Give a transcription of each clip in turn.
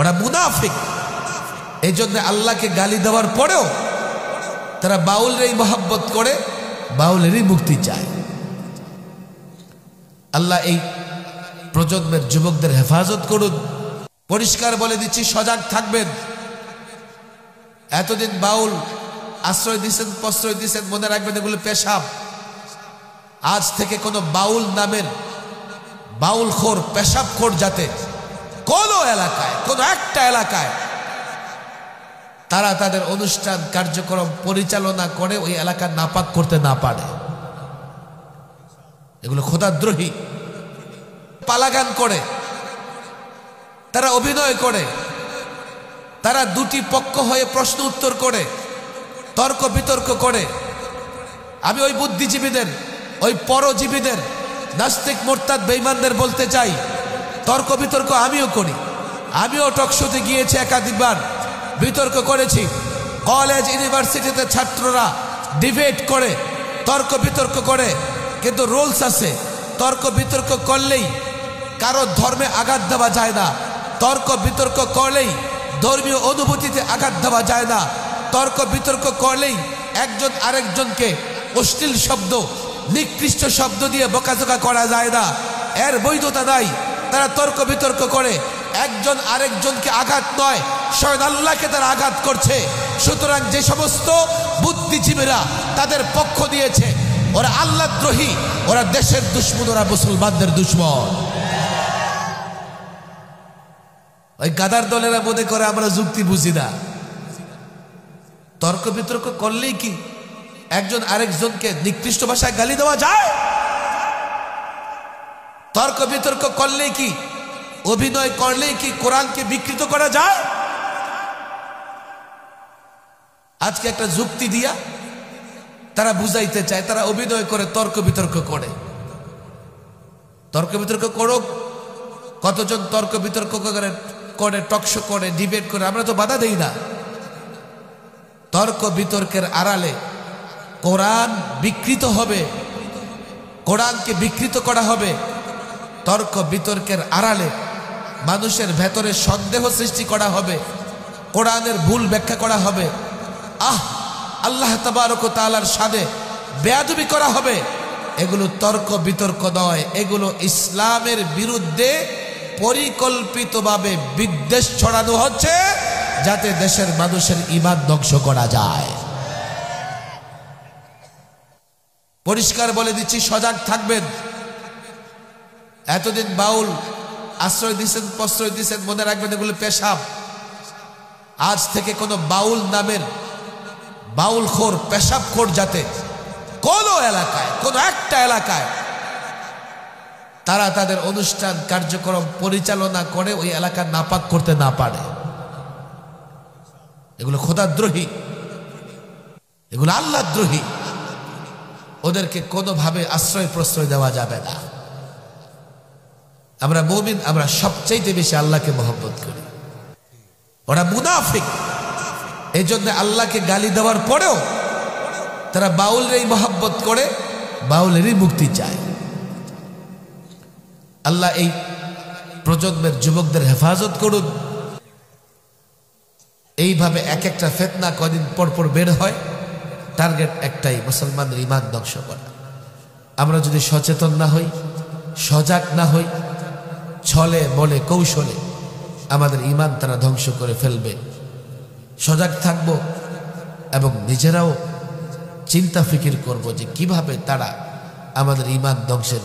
ওরা মুনাফিক। এই জন্য আল্লাহকে গালি দেওয়ার পরেও তারা বাউলেরই মহব্বত করে, বাউলেরই মুক্তি চায়। আল্লাহ এই প্রজন্মের যুবকদের হেফাজত করুন। পরিষ্কার বলে দিচ্ছি, সজাগ থাকবেন। এতদিন বাউল আশ্রয় দিচ্ছেন, প্রশ্রয় দিচ্ছেন, মনে রাখবেন এগুলো পেশাব। আজ থেকে কোনো বাউল নামের বাউলখোর, পেশাবখোর যাতে কোনো এলাকায়, কোনো একটা এলাকায় তারা তাদের অনুষ্ঠান কার্যক্রম পরিচালনা করে ওই এলাকা নাপাক করতে না পারে। এগুলো খোদাদ্রোহী। পালাগান করে, তারা অভিনয় করে, তারা দুটি পক্ষ হয়ে প্রশ্ন উত্তর করে, তর্ক বিতর্ক করে। আমি ওই বুদ্ধিজীবীদের, ওই পরজীবীদের, নাস্তিক মোরতাদ বেঈমানদের বলতে চাই, তর্ক বিতর্ক আমিও করি। আমিও টকশোতে গিয়েছি, একাধিকবার বিতর্ক করেছি। কলেজ ইউনিভার্সিটিতে ছাত্ররা ডিবেট করে, তর্ক বিতর্ক করে, কিন্তু রুলস আছে। তর্ক বিতর্ক করলেই কারো ধর্মে আঘাত দেওয়া যায় না। তর্ক বিতর্ক করলেই ধর্মীয় অনুভূতিতে আঘাত দেওয়া যায় না। তর্ক বিতর্ক করলেই একজন আরেকজনকে অশ্লীল শব্দ, নিকৃষ্ট শব্দ দিয়ে বকাঝকা করা যায় না। এর বৈধতা নাই। তারা তর্ক বিতর্ক করে, একজন আরেকজনকে আঘাত নয়, স্বয়ং আল্লাহকে তারা আঘাত করছে। সুতরাং যে সমস্ত বুদ্ধিজীবীরা তাদের পক্ষ নিয়েছে, ওরা আল্লাহদ্রোহী, ওরা দেশের দুশ্মন, ওরা মুসলমানদের দুশ্মন। ওই গাদার দলেরা মনে করে আমরা যুক্তি বুঝি না। তর্ক বিতর্ক করলেই কি একজন আরেকজনকে নিকৃষ্ট ভাষায় গালি দেওয়া যায়? তর্ক বিতর্ক করলেই কি, অভিনয় করলেই কি কোরআনকে বিকৃত করা যায়? আজকে একটা যুক্তি দিয়া তারা বুঝাইতে চায়, তারা অভিনয় করে, তর্ক বিতর্ক করে। তর্ক বিতর্ক করুক, কতজন তর্ক বিতর্ক করে, টকশো করে, ডিবেট করে, আমরা তো বাধা দেই না। তর্ক বিতর্কের আড়ালে কোরআন বিকৃত হবে, কোরআনকে বিকৃত করা হবে। তর্ক বিতর্কের আড়ালে মানুষের ভেতরে সন্দেহ সৃষ্টি করা হবে, কোরআনের ভুল ব্যাখ্যা করা হবে, আল্লাহ তাবারক ওয়া তাআলার শানে বেয়াদবি করা হবে। এগুলো তর্ক বিতর্ক নয়, এগুলো ইসলামের বিরুদ্ধে পরিকল্পিতভাবে বিদ্বেষ ছড়ানো হচ্ছে, যাতে দেশের মানুষের ঈমান ধ্বংস করা যায়। পরিষ্কার বলে দিচ্ছি, সজাগ থাকবেন। এতদিন বাউল আশ্রয় দিচ্ছেন, প্রশ্রয় দিচ্ছেন, মনে রাখবেন এগুলো পেশাব। আজ থেকে কোনো বাউল নামের বাউলখোর, পেশাবখোর যাতে কোনো এলাকায়, কোনো একটা এলাকায় তারা তাদের অনুষ্ঠান কার্যক্রম পরিচালনা করে ওই এলাকা নাপাক করতে না পারে। এগুলো খোদাদ্রোহী, এগুলো আল্লাহদ্রোহী। ওদেরকে কোনোভাবে আশ্রয় প্রশ্রয় দেওয়া যাবে না। আমরা মুমিন, আমরা সবচাইতে বেশি আল্লাহকে মহব্বত করি। ওরা মুনাফিক। এই জন্য আল্লাহকে গালি দেওয়ার পরেও তারা বাউলেরই মহব্বত করে, বাউলেরই মুক্তি চায়। আল্লাহ এই প্রজন্মের যুবকদের হেফাজত করুন। এইভাবে এক একটা ফিতনা কদিন পর পর বের হয়, টার্গেট একটাই, মুসলমানদের ঈমান ধ্বংস করা। আমরা যদি সচেতন না হই, সজাগ না হই, ছলে বলে কৌশলে আমাদের ঈমান তারা ধ্বংস করে ফেলবে। সজাগ থাকব এবং নিজেরাও চিন্তা ফিকির করব যে কিভাবে তারা আমাদের ঈমান ধ্বংসের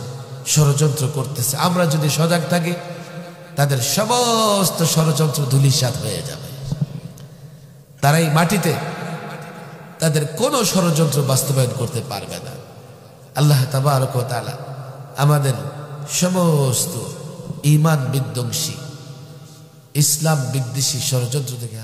ষড়যন্ত্র করতেছে। আমরা যদি সজাগ থাকি, তাদের সমস্ত ষড়যন্ত্র ধূলিসাৎ হয়ে যাবে। তারা এই মাটিতে তাদের কোনো ষড়যন্ত্র বাস্তবায়ন করতে পারবে না। আল্লাহ তাবারক ওয়া তাআলা আমাদের সমস্ত ঈমান বিধ্বংসী, ইসলাম বিদ্বেষী ষড়যন্ত্র থেকে